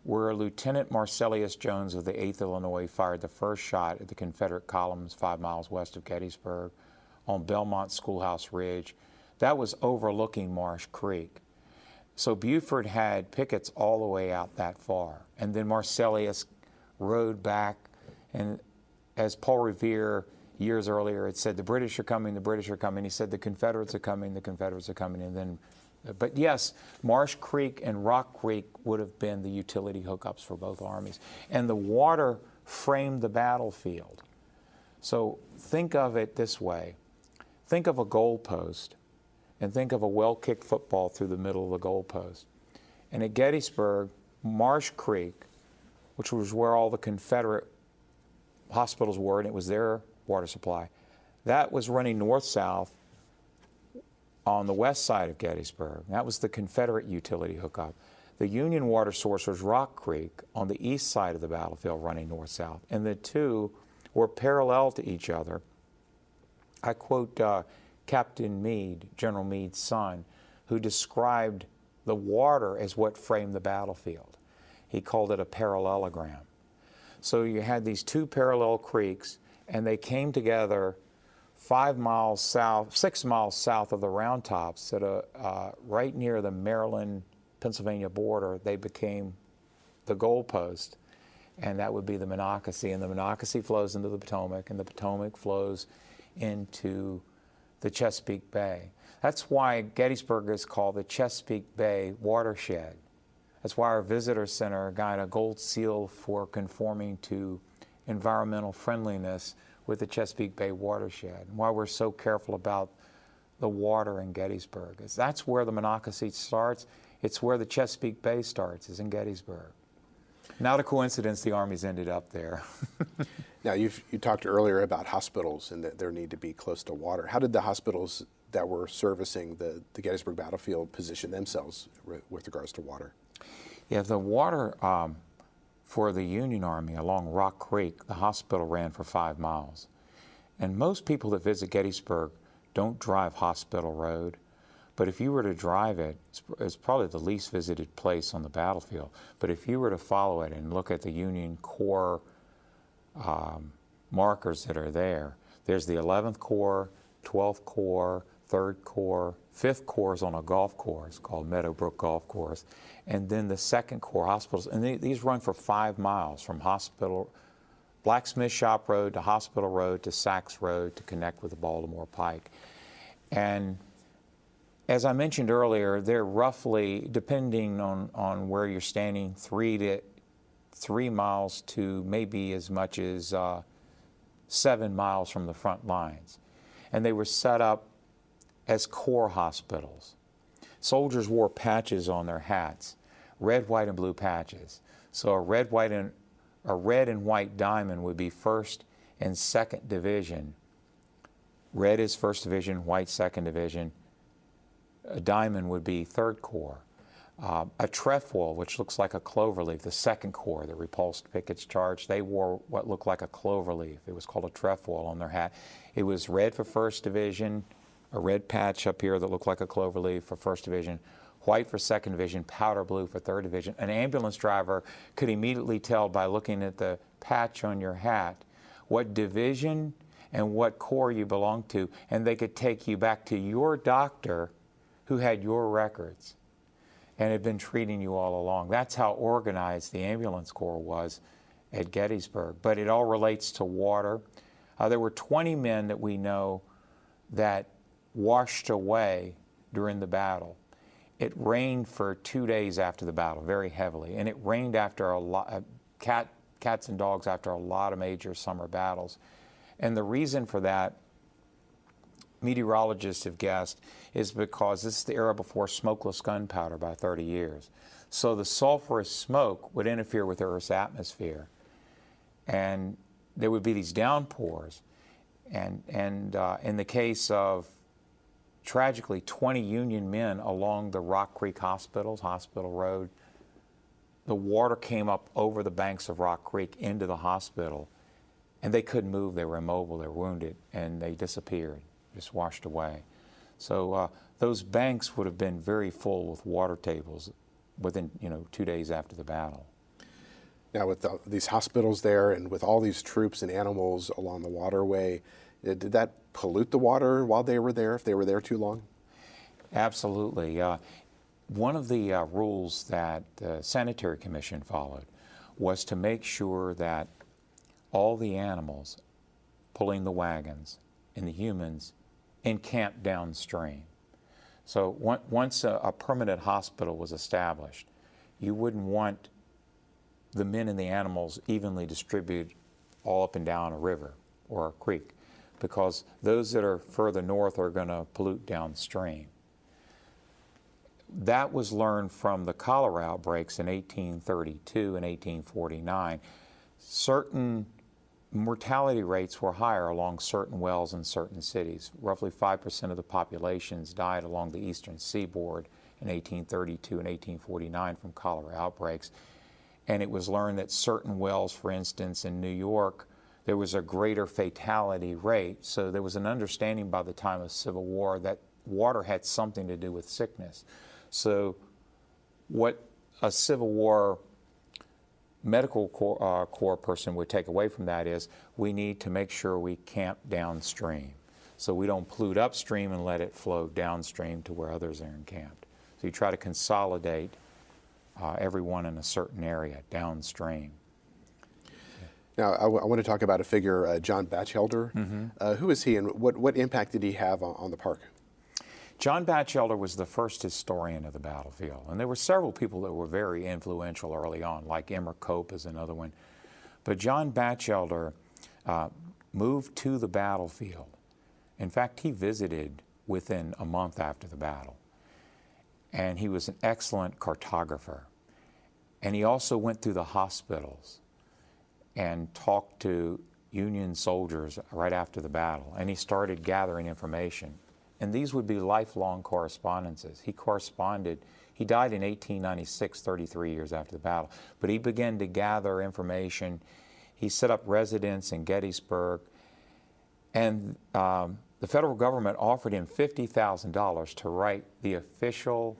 where Lieutenant Marcellus Jones of the 8th Illinois fired the first shot at the Confederate columns 5 miles west of Gettysburg on Belmont Schoolhouse Ridge. That was overlooking Marsh Creek. So Buford had pickets all the way out that far. And then Marcellus rode back, and as Paul Revere years earlier had said, the British are coming, the British are coming. He said, the Confederates are coming, the Confederates are coming. And then, but yes, Marsh Creek and Rock Creek would have been the utility hookups for both armies. And the water framed the battlefield. So think of it this way. Think of a goalpost, and think of a well-kicked football through the middle of the goalpost. And at Gettysburg, Marsh Creek, which was where all the Confederate hospitals were, and it was their water supply, that was running north-south on the west side of Gettysburg. That was the Confederate utility hookup. The Union water source was Rock Creek on the east side of the battlefield running north-south, and the two were parallel to each other. I quote Captain Meade, General Meade's son, who described the water as what framed the battlefield. He called it a parallelogram. So you had these two parallel creeks, and they came together 6 miles south of the Round Tops, right near the Maryland-Pennsylvania border. They became the goalpost, and that would be the Monocacy. And the Monocacy flows into the Potomac, and the Potomac flows into the Chesapeake Bay. That's why Gettysburg is called the Chesapeake Bay Watershed. That's why our visitor center got a gold seal for conforming to environmental friendliness with the Chesapeake Bay watershed, and why we're so careful about the water in Gettysburg. That's where the Monocacy starts. It's where the Chesapeake Bay starts, is in Gettysburg. Not a coincidence the Army's ended up there. Now, you talked earlier about hospitals and that there need to be close to water. How did the hospitals that were servicing the Gettysburg battlefield position themselves with regards to water? Yeah, the water for the Union Army along Rock Creek, the hospital ran for 5 miles. And most people that visit Gettysburg don't drive Hospital Road, but if you were to drive it, it's probably the least visited place on the battlefield. But if you were to follow it and look at the Union Corps markers that are there, there's the 11th Corps, 12th Corps, 3rd Corps, 5th Corps is on a golf course called Meadowbrook Golf Course, and then the 2nd Corps hospitals. And these run for 5 miles from Blacksmith Shop Road to Hospital Road to Sachs Road to connect with the Baltimore Pike. And as I mentioned earlier, they're roughly, depending on where you're standing, 3 miles to maybe as much as 7 miles from the front lines. And they were set up as corps hospitals. Soldiers wore patches on their hats, red, white, and blue patches. So a red, and white diamond would be 1st and 2nd Division. Red is 1st Division, white 2nd Division. A diamond would be 3rd Corps. A trefoil, which looks like a cloverleaf, the 2nd Corps that repulsed Pickett's charge, they wore what looked like a cloverleaf. It was called a trefoil on their hat. It was red for 1st Division, a red patch up here that looked like a cloverleaf for 1st Division, white for 2nd Division, powder blue for 3rd Division. An ambulance driver could immediately tell by looking at the patch on your hat what division and what corps you belonged to, and they could take you back to your doctor who had your records and had been treating you all along. That's how organized the ambulance corps was at Gettysburg. But it all relates to water. There were 20 men that we know that washed away during the battle. It rained for 2 days after the battle, very heavily, and it rained after a lot, cats and dogs after a lot of major summer battles. And the reason for that, meteorologists have guessed, is because this is the era before smokeless gunpowder by 30 years. So the sulfurous smoke would interfere with Earth's atmosphere, and there would be these downpours. And in the case of, tragically, 20 Union men along the Rock Creek hospitals, Hospital Road, the water came up over the banks of Rock Creek into the hospital, and they couldn't move. They were immobile, they were wounded, and they disappeared, just washed away. So those banks would have been very full with water tables within 2 days after the battle. Now, with these hospitals there and with all these troops and animals along the waterway, did that pollute the water while they were there, if they were there too long? Absolutely. One of the rules that the Sanitary Commission followed was to make sure that all the animals pulling the wagons and the humans encamped downstream. So once a permanent hospital was established, you wouldn't want the men and the animals evenly distributed all up and down a river or a creek, because those that are further north are going to pollute downstream. That was learned from the cholera outbreaks in 1832 and 1849. Certain mortality rates were higher along certain wells in certain cities. Roughly 5% of the populations died along the eastern seaboard in 1832 and 1849 from cholera outbreaks. And it was learned that certain wells, for instance, in New York, there was a greater fatality rate. So there was an understanding by the time of Civil War that water had something to do with sickness. So what a Civil War medical corps person would take away from that is we need to make sure we camp downstream, so we don't pollute upstream and let it flow downstream to where others are encamped. So you try to consolidate everyone in a certain area downstream. Now, I want to talk about a figure, John Batchelder. Who is he, and what impact did he have on the park? John Batchelder was the first historian of the battlefield, and there were several people that were very influential early on, like Emmer Cope is another one. But John Batchelder moved to the battlefield. In fact, he visited within a month after the battle, and he was an excellent cartographer. And he also went through the hospitals and talked to Union soldiers right after the battle, and he started gathering information. And these would be lifelong correspondences. He corresponded. He died in 1896, 33 years after the battle. But he began to gather information. He set up residence in Gettysburg. And the federal government offered him $50,000 to write the official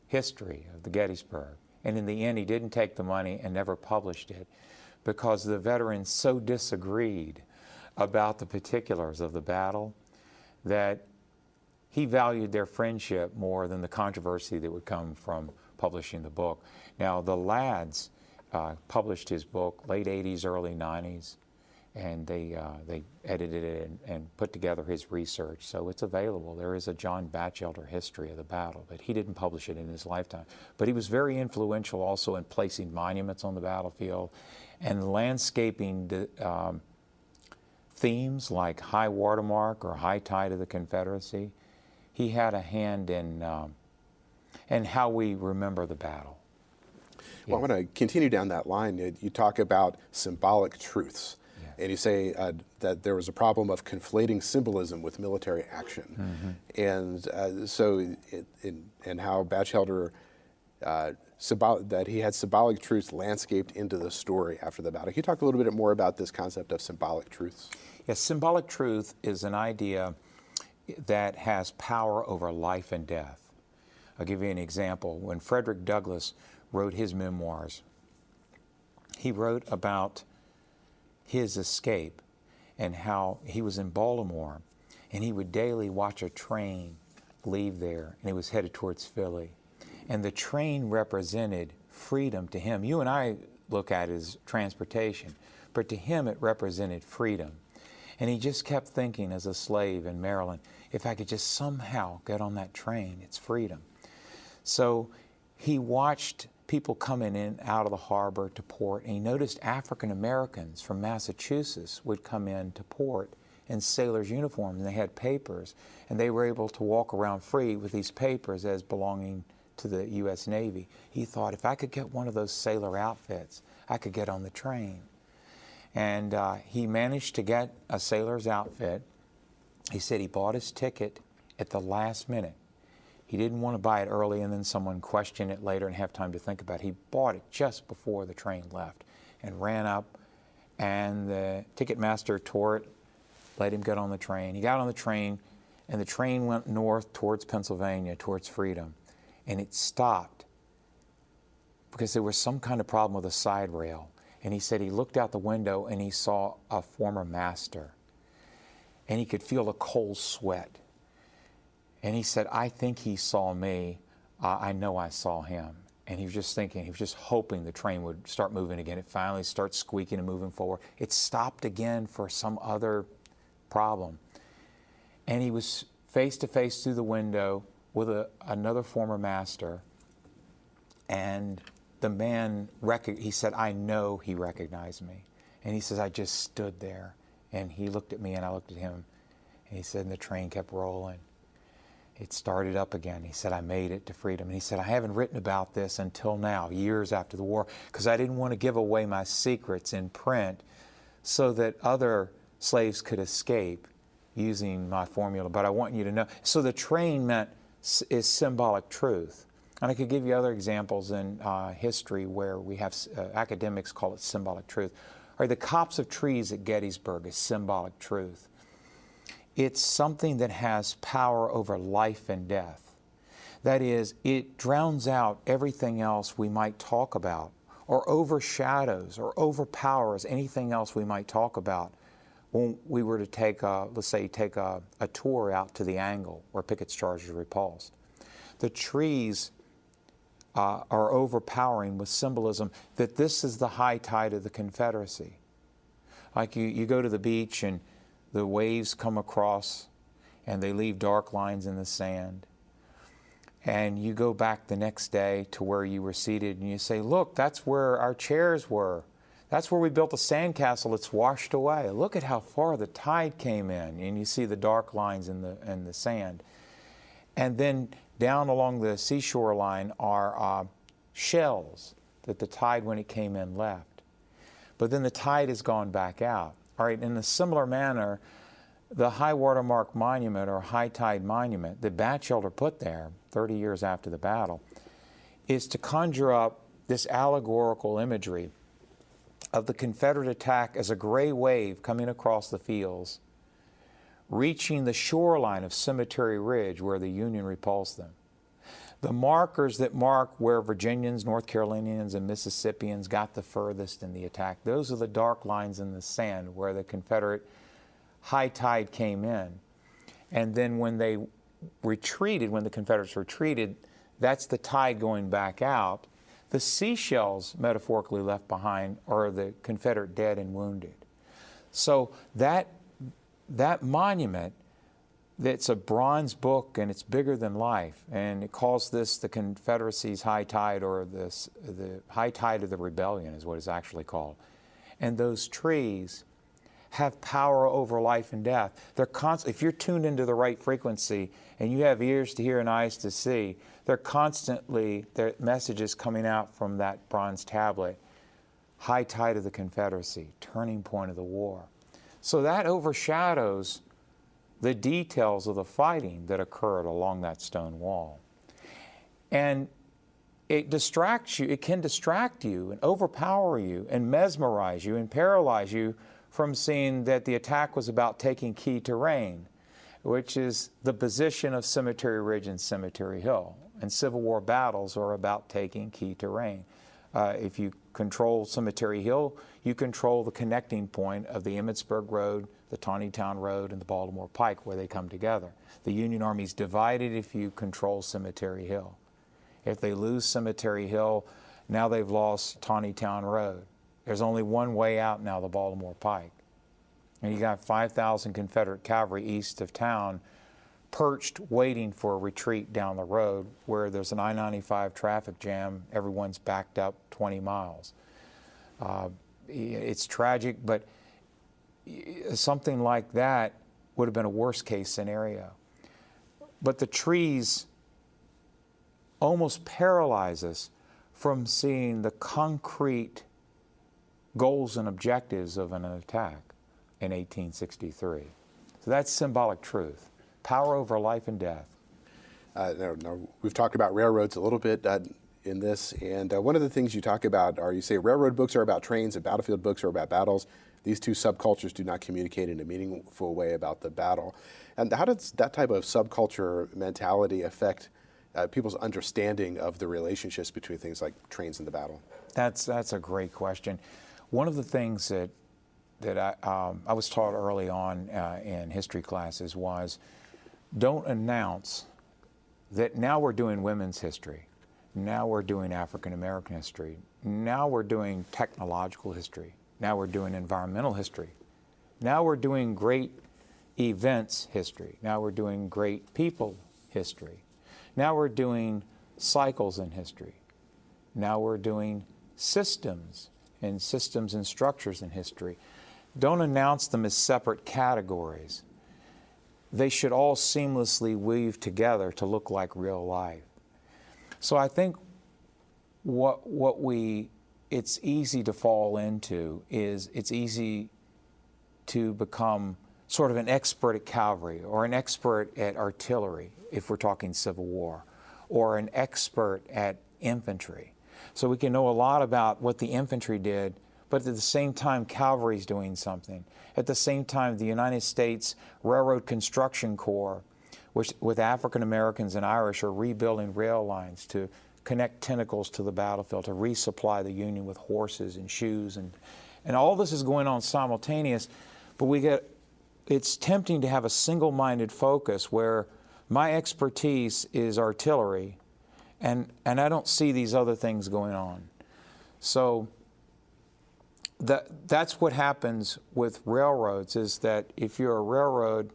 history of the Gettysburg. And in the end, he didn't take the money and never published it because the veterans so disagreed about the particulars of the battle that he valued their friendship more than the controversy that would come from publishing the book. Now, the Lads published his book late 80s, early 90s, and they edited it and put together his research. So it's available. There is a John Batchelder history of the battle, but he didn't publish it in his lifetime. But he was very influential also in placing monuments on the battlefield and landscaping themes like high watermark or high tide of the Confederacy. He had a hand in how we remember the battle. Well, I want to continue down that line. You talk about symbolic truths, and you say that there was a problem of conflating symbolism with military action, and and how Batchelder that he had symbolic truths landscaped into the story after the battle. Can you talk a little bit more about this concept of symbolic truths? Yes, symbolic truth is an idea that has power over life and death. I'll give you an example. When Frederick Douglass wrote his memoirs, he wrote about his escape and how he was in Baltimore and he would daily watch a train leave there, and he was headed towards Philly. And the train represented freedom to him. You and I look at it as transportation, but to him it represented freedom. And he just kept thinking as a slave in Maryland, if I could just somehow get on that train, it's freedom. So he watched people coming in out of the harbor to port, and he noticed African Americans from Massachusetts would come in to port in sailors' uniforms, and they had papers, and they were able to walk around free with these papers as belonging to the U.S. Navy. He thought, if I could get one of those sailor outfits, I could get on the train. And he managed to get a sailor's outfit. He said he bought his ticket at the last minute. He didn't want to buy it early and then someone question it later and have time to think about it. He bought it just before the train left and ran up, and the ticket master tore it, let him get on the train. He got on the train, and the train went north towards Pennsylvania, towards freedom. And it stopped because there was some kind of problem with a side rail. And he said he looked out the window and he saw a former master. And he could feel a cold sweat. And he said, I think he saw me. I know I saw him. And he was just thinking, he was just hoping the train would start moving again. It finally starts squeaking and moving forward. It stopped again for some other problem. And he was face to face through the window with another former master, and the man, he said, I know he recognized me. And he says, I just stood there. And he looked at me and I looked at him. And he said, and the train kept rolling. It started up again. He said, I made it to freedom. And he said, I haven't written about this until now, years after the war, because I didn't want to give away my secrets in print so that other slaves could escape using my formula. But I want you to know. So the train is symbolic truth. And I could give you other examples in history where we have academics call it symbolic truth. Or the copse of trees at Gettysburg is symbolic truth. It's something that has power over life and death. That is, it drowns out everything else we might talk about or overshadows or overpowers anything else we might talk about when we were to take, let's say, take a tour out to the angle where Pickett's charge is repulsed. The trees are overpowering with symbolism that this is the high tide of the Confederacy. Like you go to the beach and the waves come across and they leave dark lines in the sand. And you go back the next day to where you were seated and you say, look, that's where our chairs were. That's where we built a sandcastle that's washed away. Look at how far the tide came in. And you see the dark lines in the sand. And then down along the seashore line are shells that the tide, when it came in, left. But then the tide has gone back out. All right, in a similar manner, the high watermark monument or high tide monument that Batchelder put there 30 years after the battle is to conjure up this allegorical imagery of the Confederate attack as a gray wave coming across the fields, reaching the shoreline of Cemetery Ridge where the Union repulsed them. The markers that mark where Virginians, North Carolinians, and Mississippians got the furthest in the attack, those are the dark lines in the sand where the Confederate high tide came in. And then when they retreated, when the Confederates retreated, that's the tide going back out. The seashells, metaphorically left behind, are the Confederate dead and wounded. So that monument, that's a bronze book and it's bigger than life, and it calls this the Confederacy's high tide, or the high tide of the rebellion is what it's actually called. And those trees have power over life and death. They're if you're tuned into the right frequency and you have ears to hear and eyes to see, they're constantly, their messages coming out from that bronze tablet. High tide of the Confederacy, turning point of the war. So that overshadows the details of the fighting that occurred along that stone wall. And it distracts you, it can distract you and overpower you and mesmerize you and paralyze you from seeing that the attack was about taking key terrain, which is the position of Cemetery Ridge and Cemetery Hill. And Civil War battles are about taking key terrain. If you control Cemetery Hill, you control the connecting point of the Emmitsburg Road, the Taneytown Road, and the Baltimore Pike, where they come together. The Union Army's divided if you control Cemetery Hill. If they lose Cemetery Hill, now they've lost Taneytown Road. There's only one way out now, the Baltimore Pike. And you got 5,000 Confederate cavalry east of town perched, waiting for a retreat down the road where there's an I-95 traffic jam. Everyone's backed up 20 miles. It's tragic, but something like that would have been a worst-case scenario. But the trees almost paralyze us from seeing the concrete goals and objectives of an attack in 1863. So that's symbolic truth. Power over life and death. Now, we've talked about railroads a little bit in this, and one of the things you talk about are, you say railroad books are about trains and battlefield books are about battles. These two subcultures do not communicate in a meaningful way about the battle. And how does that type of subculture mentality affect people's understanding of the relationships between things like trains and the battle? That's a great question. One of the things that I was taught early on in history classes was, don't announce that now we're doing women's history, now we're doing African American history, now we're doing technological history, now we're doing environmental history, now we're doing great events history, now we're doing great people history, now we're doing cycles in history, now we're doing systems and structures in history. Don't announce them as separate categories. They should all seamlessly weave together to look like real life. So I think it's easy to fall into is it's easy to become sort of an expert at cavalry or an expert at artillery, if we're talking Civil War, or an expert at infantry. So we can know a lot about what the infantry did, but at the same time, cavalry's doing something. At the same time, the United States Railroad Construction Corps, which with African Americans and Irish, are rebuilding rail lines to connect tentacles to the battlefield, to resupply the Union with horses and shoes. And all this is going on simultaneous, but it's tempting to have a single-minded focus where my expertise is artillery, and I don't see these other things going on. So that's what happens with railroads, is that if you're a railroad,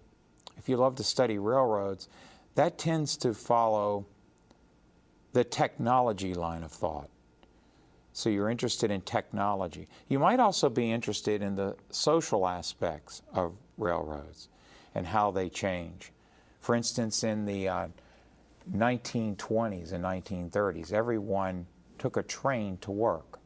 if you love to study railroads, that tends to follow the technology line of thought. So you're interested in technology. You might also be interested in the social aspects of railroads and how they change. For instance, in the 1920s and 1930s, everyone took a train to work.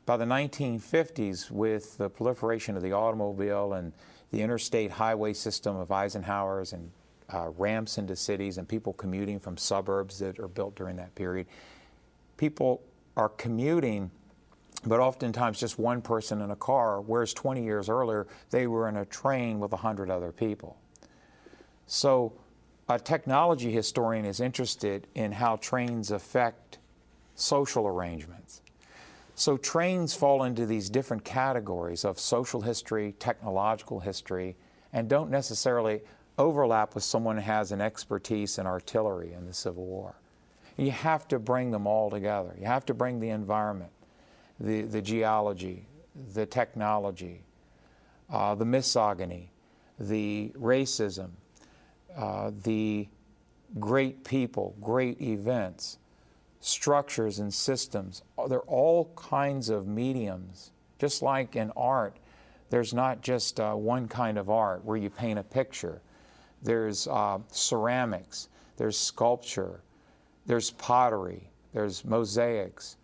By the 1950s, with the proliferation of the automobile and the interstate highway system of Eisenhower's and ramps into cities and people commuting from suburbs that are built during that period, people are commuting, but oftentimes just one person in a car, whereas 20 years earlier, they were in a train with 100 other people. So a technology historian is interested in how trains affect social arrangements. So trains fall into these different categories of social history, technological history, and don't necessarily overlap with someone who has an expertise in artillery in the Civil War. You have to bring them all together. You have to bring the environment, the geology, the technology, the misogyny, the racism, the great people, great events, structures and systems. They're all kinds of mediums. Just like in art, there's not just one kind of art where you paint a picture. There's ceramics, there's sculpture, there's pottery, there's mosaics,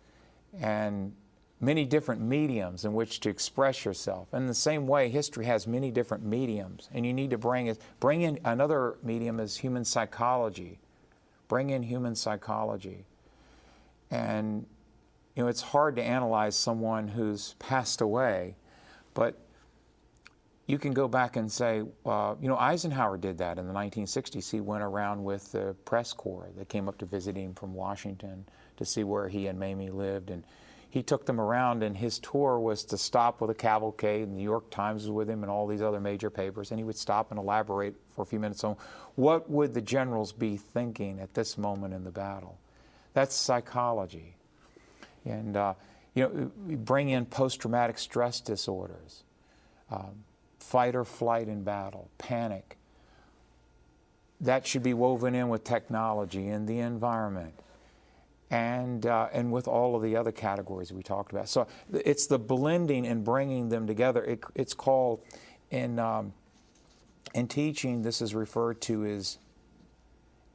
and many different mediums in which to express yourself. In the same way, history has many different mediums, and you need to bring in another medium is human psychology. Bring in human psychology. And you know, it's hard to analyze someone who's passed away, but you can go back and say, you know, Eisenhower did that in the 1960s. He went around with the press corps that came up to visit him from Washington to see where he and Mamie lived. And he took them around, and his tour was to stop with a cavalcade, and the New York Times was with him and all these other major papers, and he would stop and elaborate for a few minutes on what would the generals be thinking at this moment in the battle. That's psychology. And, you know, we bring in post-traumatic stress disorders, fight or flight in battle, panic. That should be woven in with technology and the environment, and with all of the other categories we talked about. So it's the blending and bringing them together. It's called, in teaching, this is referred to as,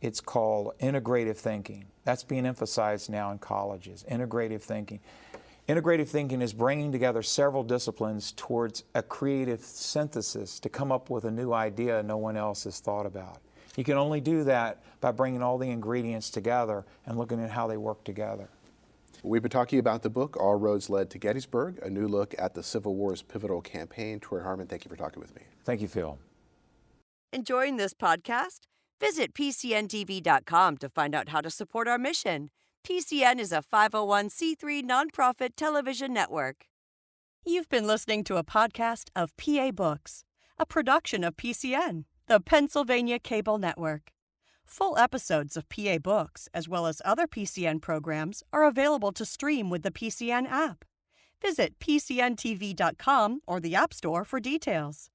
it's called integrative thinking. That's being emphasized now in colleges, integrative thinking. Integrative thinking is bringing together several disciplines towards a creative synthesis to come up with a new idea no one else has thought about. You can only do that by bringing all the ingredients together and looking at how they work together. We've been talking about the book, All Roads Led to Gettysburg, a new look at the Civil War's pivotal campaign. Troy Harman, thank you for talking with me. Thank you, Phil. Enjoying this podcast? Visit PCNTV.com to find out how to support our mission. PCN is a 501c3 nonprofit television network. You've been listening to a podcast of PA Books, a production of PCN, the Pennsylvania Cable Network. Full episodes of PA Books, as well as other PCN programs, are available to stream with the PCN app. Visit PCNTV.com or the App Store for details.